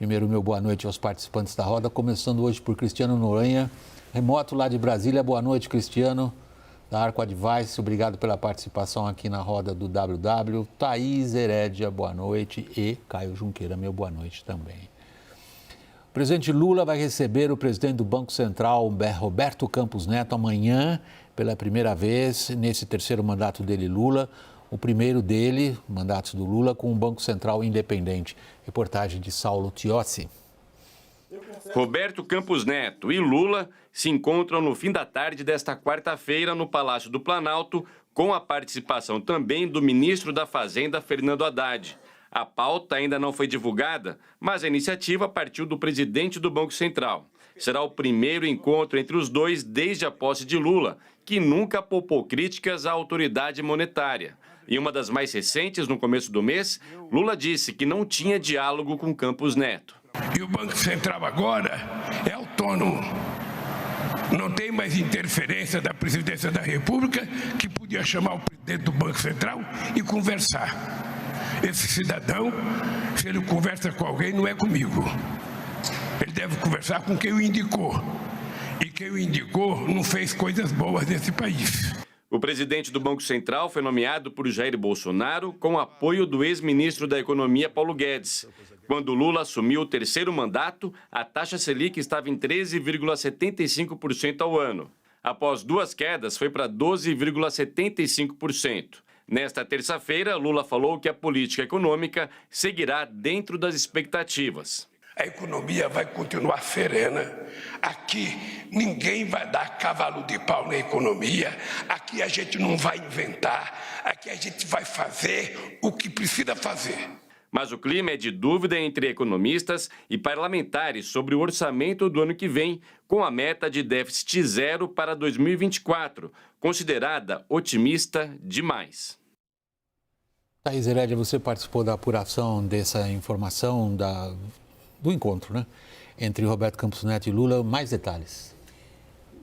Primeiro, meu boa noite aos participantes da roda, começando hoje por Cristiano Noronha, remoto lá de Brasília. Boa noite, Cristiano, da Arco Advice. Obrigado pela participação aqui na roda do WW. Thaís Herédia, boa noite. E Caio Junqueira, meu boa noite também. O presidente Lula vai receber o presidente do Banco Central, Roberto Campos Neto, amanhã, pela primeira vez, nesse terceiro mandato dele, Lula. O primeiro dele, mandatos do Lula, com um Banco Central independente. Reportagem de Saulo Tiossi. Roberto Campos Neto e Lula se encontram no fim da tarde desta quarta-feira no Palácio do Planalto, com a participação também do ministro da Fazenda, Fernando Haddad. A pauta ainda não foi divulgada, mas a iniciativa partiu do presidente do Banco Central. Será o primeiro encontro entre os dois desde a posse de Lula, que nunca poupou críticas à autoridade monetária. Em uma das mais recentes, no começo do mês, Lula disse que não tinha diálogo com Campos Neto. E o Banco Central agora é autônomo. Não tem mais interferência da Presidência da República, que podia chamar o presidente do Banco Central e conversar. Esse cidadão, se ele conversa com alguém, não é comigo. Ele deve conversar com quem o indicou. E quem o indicou não fez coisas boas nesse país. O presidente do Banco Central foi nomeado por Jair Bolsonaro com apoio do ex-ministro da Economia, Paulo Guedes. Quando Lula assumiu o terceiro mandato, a taxa Selic estava em 13,75% ao ano. Após duas quedas, foi para 12,75%. Nesta terça-feira, Lula falou que a política econômica seguirá dentro das expectativas. A economia vai continuar serena. Aqui ninguém vai dar cavalo de pau na economia. Aqui a gente não vai inventar. Aqui a gente vai fazer o que precisa fazer. Mas o clima é de dúvida entre economistas e parlamentares sobre o orçamento do ano que vem, com a meta de déficit zero para 2024, considerada otimista demais. Thaís Herédia, você participou da apuração dessa informação do encontro, né? Entre Roberto Campos Neto e Lula. Mais detalhes.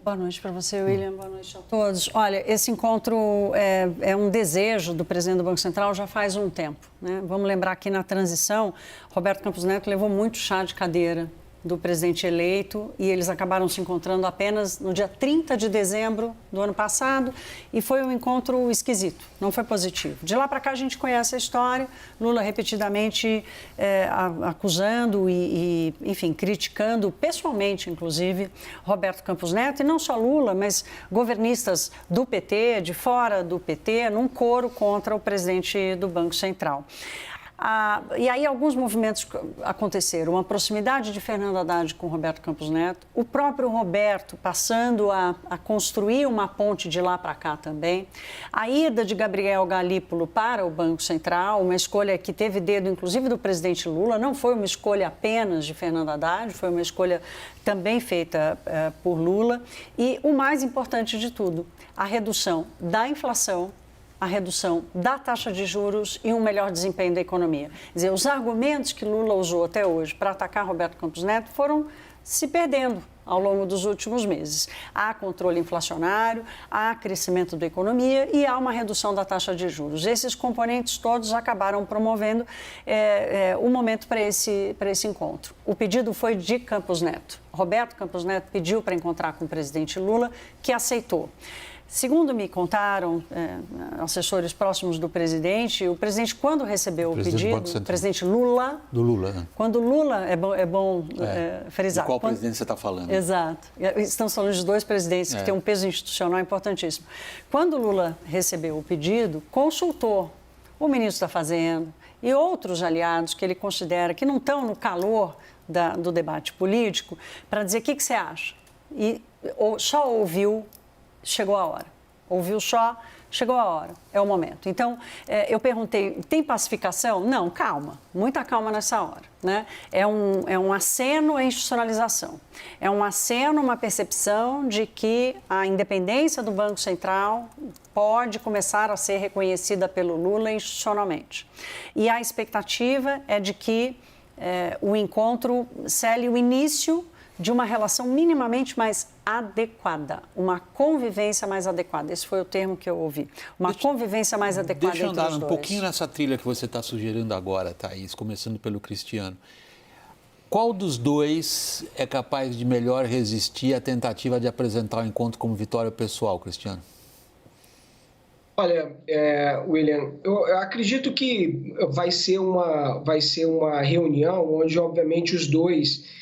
Boa noite para você, William. Boa noite a todos. Olha, esse encontro é um desejo do presidente do Banco Central já faz um tempo, né? Vamos lembrar que na transição, Roberto Campos Neto levou muito chá de cadeira do presidente eleito e eles acabaram se encontrando apenas no dia 30 de dezembro do ano passado e foi um encontro esquisito, não foi positivo. De lá para cá a gente conhece a história, Lula repetidamente acusando e, enfim, criticando pessoalmente, inclusive, Roberto Campos Neto, e não só Lula, mas governistas do PT, de fora do PT, num coro contra o presidente do Banco Central. E aí alguns movimentos aconteceram, uma proximidade de Fernando Haddad com Roberto Campos Neto, o próprio Roberto passando a construir uma ponte de lá para cá também, a ida de Gabriel Galípolo para o Banco Central, uma escolha que teve dedo inclusive do presidente Lula, não foi uma escolha apenas de Fernando Haddad, foi uma escolha também feita por Lula, e o mais importante de tudo, a redução da inflação, a redução da taxa de juros e um melhor desempenho da economia. Quer dizer, os argumentos que Lula usou até hoje para atacar Roberto Campos Neto foram se perdendo ao longo dos últimos meses. Há controle inflacionário, há crescimento da economia e há uma redução da taxa de juros. Esses componentes todos acabaram promovendo o momento para esse encontro. O pedido foi de Campos Neto. Roberto Campos Neto pediu para encontrar com o presidente Lula, que aceitou. Segundo me contaram assessores próximos do presidente, o presidente, quando recebeu o pedido, o presidente Lula... Do Lula, né? Quando Lula, é bom frisar... De qual presidente você está falando? Exato. Estamos falando de dois presidentes que têm um peso institucional importantíssimo. Quando Lula recebeu o pedido, consultou o ministro da Fazenda e outros aliados que ele considera que não estão no calor do debate político, para dizer o que você acha. E só ouviu... Chegou a hora. Ouviu só, chegou a hora, é o momento. Então, eu perguntei, tem pacificação? Não, calma, muita calma nessa hora, né? É um aceno à institucionalização. É um aceno, uma percepção de que a independência do Banco Central pode começar a ser reconhecida pelo Lula institucionalmente. E a expectativa é de que o encontro cele o início de uma relação minimamente mais adequada, uma convivência mais adequada. Esse foi o termo que eu ouvi. Uma convivência mais adequada entre os dois. Deixa eu andar um pouquinho nessa trilha que você está sugerindo agora, Thaís, começando pelo Cristiano. Qual dos dois é capaz de melhor resistir à tentativa de apresentar o encontro como vitória pessoal, Cristiano? Olha, William, eu acredito que vai ser uma reunião onde, obviamente, os dois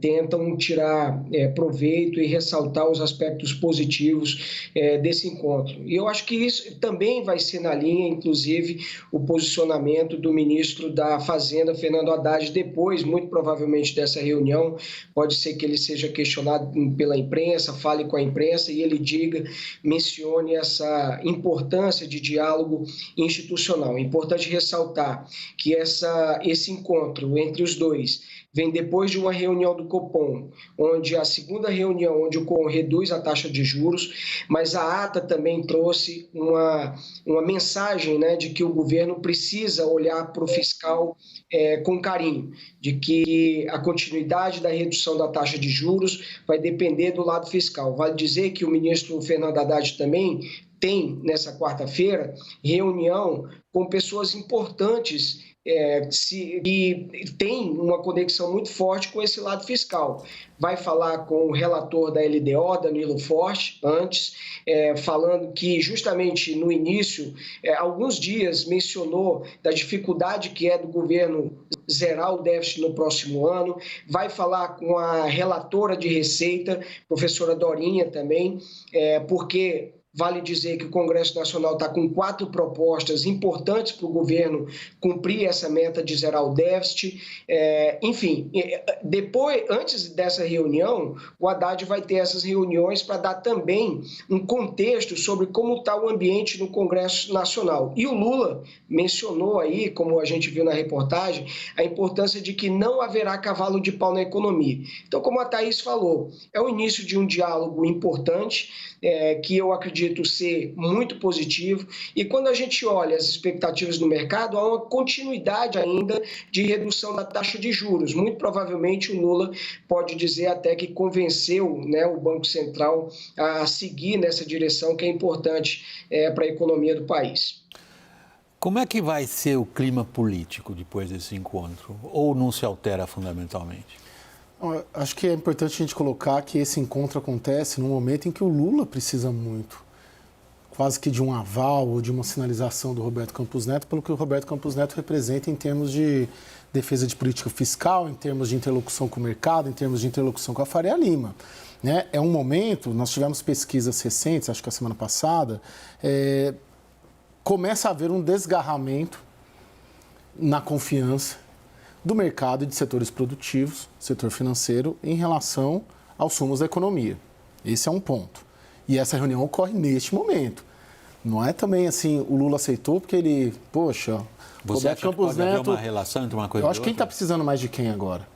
tentam tirar proveito e ressaltar os aspectos positivos desse encontro. E eu acho que isso também vai ser na linha, inclusive, o posicionamento do ministro da Fazenda, Fernando Haddad, depois, muito provavelmente, dessa reunião. Pode ser que ele seja questionado pela imprensa, fale com a imprensa e ele mencione essa importância de diálogo institucional. É importante ressaltar que esse encontro entre os dois vem depois de uma reunião do Copom, onde a segunda reunião, onde o Copom reduz a taxa de juros, mas a ata também trouxe uma mensagem, né, de que o governo precisa olhar para o fiscal com carinho, de que a continuidade da redução da taxa de juros vai depender do lado fiscal. Vale dizer que o ministro Fernando Haddad também tem, nessa quarta-feira, reunião com pessoas importantes e tem uma conexão muito forte com esse lado fiscal. Vai falar com o relator da LDO, Danilo Forte, antes, falando que justamente no início, alguns dias mencionou da dificuldade que é do governo zerar o déficit no próximo ano. Vai falar com a relatora de Receita, professora Dorinha também, porque vale dizer que o Congresso Nacional está com 4 propostas importantes para o governo cumprir essa meta de zerar o déficit. Enfim, antes dessa reunião, o Haddad vai ter essas reuniões para dar também um contexto sobre como está o ambiente no Congresso Nacional. E o Lula mencionou aí, como a gente viu na reportagem, a importância de que não haverá cavalo de pau na economia. Então, como a Thaís falou, é o início de um diálogo importante, que eu acredito ser muito positivo, e quando a gente olha as expectativas do mercado, há uma continuidade ainda de redução da taxa de juros. Muito provavelmente o Lula pode dizer até que convenceu, né, o Banco Central a seguir nessa direção que é importante para a economia do país. Como é que vai ser o clima político depois desse encontro? Ou não se altera fundamentalmente? Acho que é importante a gente colocar que esse encontro acontece num momento em que o Lula precisa muito, quase que de um aval ou de uma sinalização do Roberto Campos Neto, pelo que o Roberto Campos Neto representa em termos de defesa de política fiscal, em termos de interlocução com o mercado, em termos de interlocução com a Faria Lima. Né? É um momento, nós tivemos pesquisas recentes, acho que a semana passada, começa a haver um desgarramento na confiança do mercado e de setores produtivos, setor financeiro, em relação aos sumos da economia. Esse é um ponto. E essa reunião ocorre neste momento. Não é também assim, o Lula aceitou porque ele, poxa... Você acha que pode haver uma relação entre uma coisa e outra? Eu acho que quem está precisando mais de quem agora?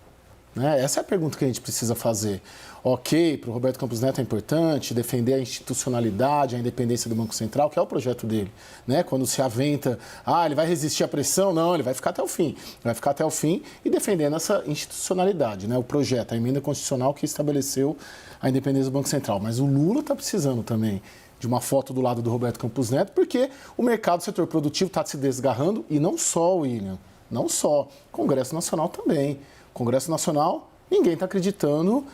Né? Essa é a pergunta que a gente precisa fazer. Ok, para o Roberto Campos Neto é importante defender a institucionalidade, a independência do Banco Central, que é o projeto dele. Né? Quando se aventa, ele vai resistir à pressão, não, ele vai ficar até o fim. Vai ficar até o fim e defendendo essa institucionalidade, né? O projeto, a emenda constitucional que estabeleceu a independência do Banco Central. Mas o Lula está precisando também de uma foto do lado do Roberto Campos Neto, porque o mercado, o setor produtivo está se desgarrando, e não só, William, não só. Congresso Nacional também. Congresso Nacional, ninguém está acreditando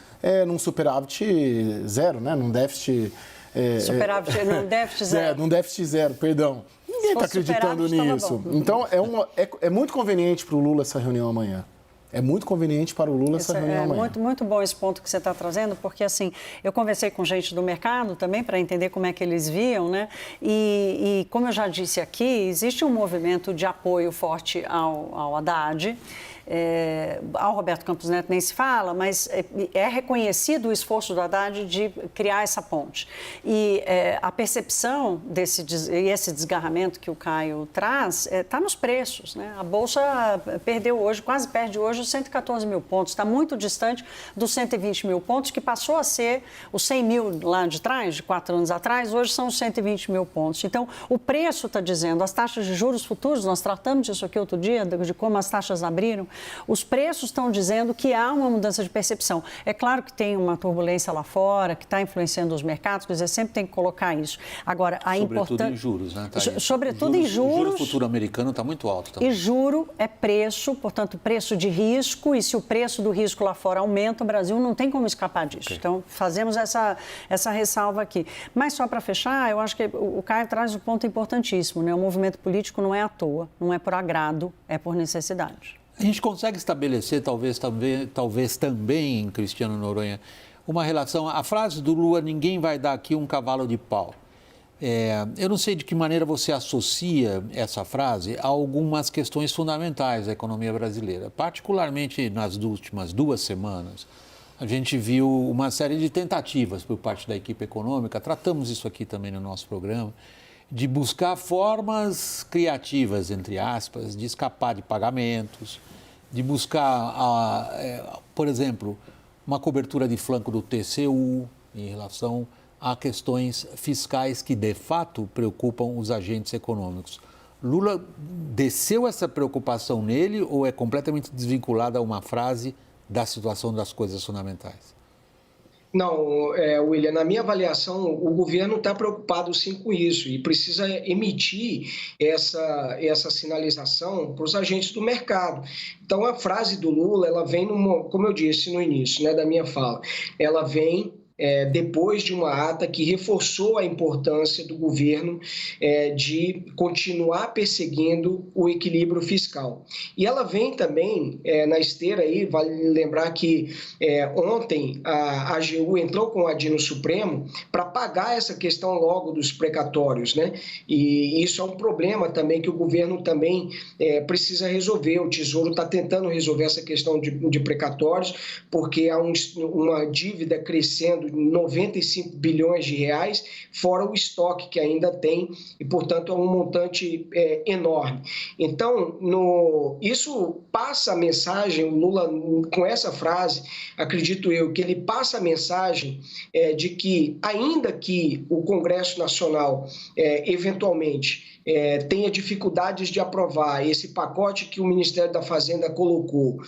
num superávit zero, né? Num déficit... num déficit zero. Num déficit zero, perdão. Ninguém está acreditando nisso. Então, é muito conveniente para o Lula essa reunião amanhã. É muito conveniente para o Lula essa reunião amanhã. Muito, muito bom esse ponto que você está trazendo, porque assim, eu conversei com gente do mercado também para entender como é que eles viam, né? E como eu já disse aqui, existe um movimento de apoio forte ao Haddad. Ao Roberto Campos Neto nem se fala, mas é reconhecido o esforço do Haddad de criar essa ponte. E a percepção esse desgarramento que o Caio traz está nos preços. Né? A Bolsa perdeu hoje, quase perde hoje os 114 mil pontos, está muito distante dos 120 mil pontos, que passou a ser os 100 mil lá de trás, de 4 anos atrás, hoje são os 120 mil pontos. Então, o preço está dizendo, as taxas de juros futuros, nós tratamos disso aqui outro dia, de como as taxas abriram, Os preços estão dizendo que há uma mudança de percepção. É claro que tem uma turbulência lá fora, que está influenciando os mercados, quer dizer, sempre tem que colocar isso. Agora, a Sobretudo em juros, né? Sobretudo em juros. O juro futuro americano está muito alto também. E juro é preço, portanto, preço de risco, e se o preço do risco lá fora aumenta, o Brasil não tem como escapar disso. Okay. Então, fazemos essa ressalva aqui. Mas só para fechar, eu acho que o Caio traz um ponto importantíssimo, né? O movimento político não é à toa, não é por agrado, é por necessidade. A gente consegue estabelecer, talvez também, Cristiano Noronha, uma relação... A frase do Lula, ninguém vai dar aqui um cavalo de pau. Eu não sei de que maneira você associa essa frase a algumas questões fundamentais da economia brasileira. Particularmente nas últimas 2 semanas, a gente viu uma série de tentativas por parte da equipe econômica, tratamos isso aqui também no nosso programa, de buscar formas criativas, entre aspas, de escapar de pagamentos, de buscar, por exemplo, uma cobertura de flanco do TCU em relação a questões fiscais que, de fato, preocupam os agentes econômicos. Lula desceu essa preocupação nele ou é completamente desvinculada a uma frase da situação das coisas fundamentais? Não, William, na minha avaliação, o governo está preocupado sim com isso e precisa emitir essa sinalização para os agentes do mercado. Então, a frase do Lula, ela vem, como eu disse no início, né, da minha fala, ela vem depois de uma ata que reforçou a importância do governo de continuar perseguindo o equilíbrio fiscal. E ela vem também na esteira, aí, vale lembrar que ontem a AGU entrou com a DI no Supremo para pagar essa questão logo dos precatórios, né? E isso é um problema também que o governo também precisa resolver. O Tesouro está tentando resolver essa questão de precatórios, porque há uma dívida crescendo 95 bilhões de reais, fora o estoque que ainda tem, e, portanto, é um montante enorme. Então, isso passa a mensagem, o Lula, com essa frase, acredito eu, que ele passa a mensagem de que, ainda que o Congresso Nacional, eventualmente, tenha dificuldades de aprovar esse pacote que o Ministério da Fazenda colocou,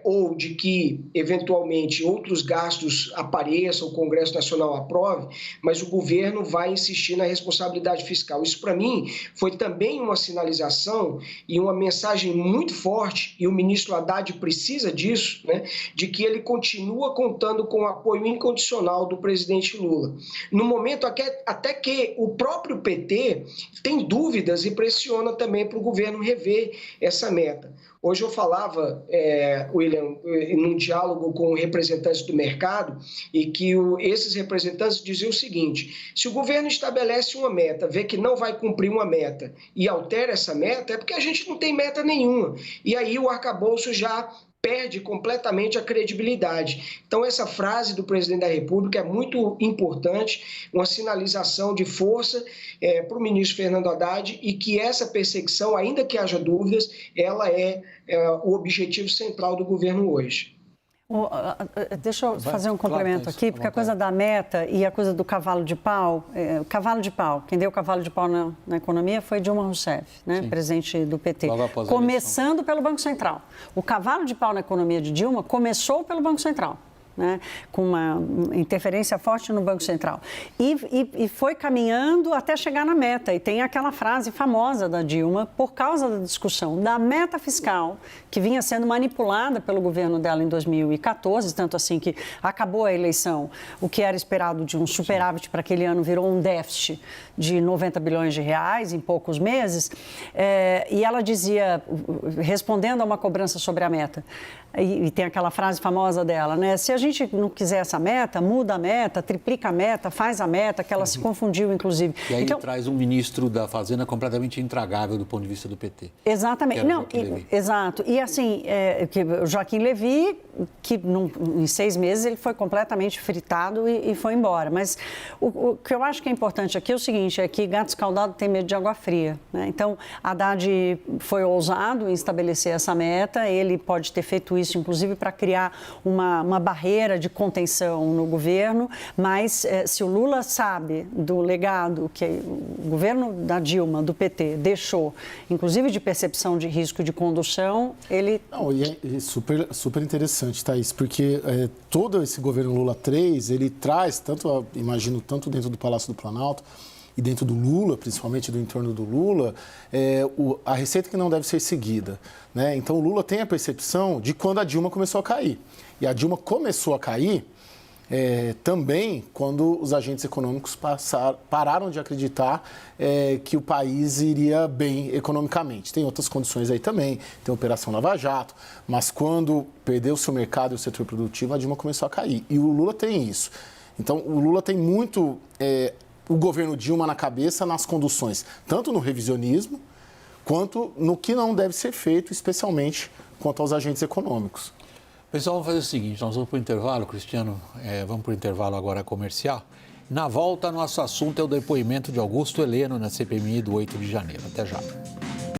ou de que, eventualmente, outros gastos apareçam, o Congresso Nacional aprove, mas o governo vai insistir na responsabilidade fiscal. Isso, para mim, foi também uma sinalização e uma mensagem muito forte, e o ministro Haddad precisa disso, né, de que ele continua contando com o apoio incondicional do presidente Lula. No momento até que o próprio PT tem dúvidas e pressiona também para o governo rever essa meta. Hoje eu falava, William, num diálogo com representantes do mercado, e que esses representantes diziam o seguinte: se o governo estabelece uma meta, vê que não vai cumprir uma meta e altera essa meta, é porque a gente não tem meta nenhuma. E aí o arcabouço já perde completamente a credibilidade. Então, essa frase do presidente da República é muito importante, uma sinalização de força para o ministro Fernando Haddad, e que essa perseguição, ainda que haja dúvidas, ela é o objetivo central do governo hoje. Deixa eu fazer um complemento aqui, porque a coisa da meta e a coisa do cavalo de pau, quem deu cavalo de pau na economia foi Dilma Rousseff, né, presidente do PT, começando pelo Banco Central. O cavalo de pau na economia de Dilma começou pelo Banco Central, né, com uma interferência forte no Banco Central. E foi caminhando até chegar na meta. E tem aquela frase famosa da Dilma, por causa da discussão da meta fiscal, que vinha sendo manipulada pelo governo dela em 2014, tanto assim que acabou a eleição, o que era esperado de um superávit para aquele ano virou um déficit de 90 bilhões de reais em poucos meses. E ela dizia, respondendo a uma cobrança sobre a meta, e tem aquela frase famosa dela, né? Se a gente não quiser essa meta, muda a meta, triplica a meta, faz a meta, que ela se confundiu, inclusive. E aí traz um ministro da Fazenda completamente intragável do ponto de vista do PT. Exatamente. Exato. E assim, que o Joaquim Levy, que em 6 meses ele foi completamente fritado e foi embora. Mas o que eu acho que é importante aqui é o seguinte, é que gato escaldado tem medo de água fria, né? Então, Haddad foi ousado em estabelecer essa meta, ele pode ter feito isso isso, inclusive para criar uma barreira de contenção no governo, mas se o Lula sabe do legado que o governo da Dilma, do PT, deixou, inclusive de percepção de risco de condução, ele... Não, e é super interessante, Thaís, porque todo esse governo Lula 3, ele traz, imagino, tanto dentro do Palácio do Planalto e dentro do Lula, principalmente do entorno do Lula, a receita que não deve ser seguida, né? Então, o Lula tem a percepção de quando a Dilma começou a cair. E a Dilma começou a cair também quando os agentes econômicos pararam de acreditar que o país iria bem economicamente. Tem outras condições aí também, tem a Operação Lava Jato, mas quando perdeu-se o mercado e o setor produtivo, a Dilma começou a cair. E o Lula tem isso. Então, o Lula tem muito o governo Dilma na cabeça nas conduções, tanto no revisionismo, quanto no que não deve ser feito, especialmente quanto aos agentes econômicos. Pessoal, vamos fazer o seguinte, nós vamos para o intervalo, Cristiano, vamos para o intervalo agora comercial. Na volta, nosso assunto é o depoimento de Augusto Heleno na CPMI do 8 de janeiro. Até já.